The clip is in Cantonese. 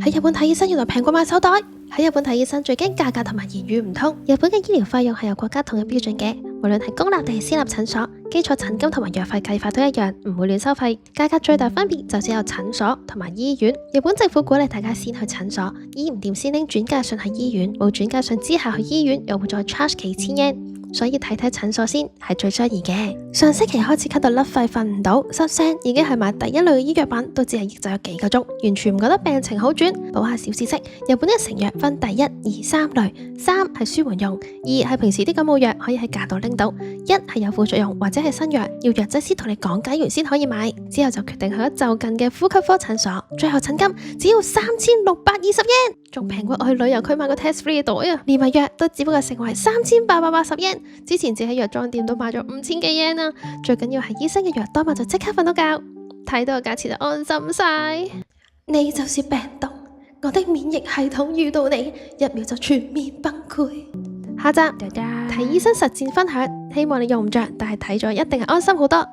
喺日本睇醫生原來平過買手袋。喺日本睇醫生最驚價格同埋言語唔通。日本嘅醫療費用係由國家統一標準嘅，無論係公立定係私立診所，基礎診金同埋藥費計法都一樣，唔會亂收費。價格最大分別就只有診所同埋醫院。日本政府鼓勵大家先去診所，醫唔掂先拎轉介信去醫院，冇轉介信之下去醫院又會再 charge 幾千yen。所以睇診所先係最相宜嘅。上星期開始咳到甩肺，瞓唔到，失聲，已經係買第一類嘅醫藥品，都只係抑制咗幾個鐘，完全唔覺得病情好轉。補下小知識，日本嘅成藥分第一、二、三類，三係舒緩用，二係平時啲感冒藥可以喺架度拎到，一係有副作用或者係新藥，要藥劑師同你講解完先可以買。之後就決定去咗就近嘅呼吸科診所，最後診金只要3620yen，仲平過我去旅遊區買個 test free 嘅袋啊！連埋藥都只不過成為3880yen。之前只喺藥妝店都買咗5000幾yen啦，最緊要係醫生嘅藥多買就即刻瞓到覺，睇到個價錢就安心晒。你就是病毒，我的免疫系統遇到你，一秒就全面崩潰。下集睇醫生實戰分享，希望你用唔着，但係睇咗一定係安心好多。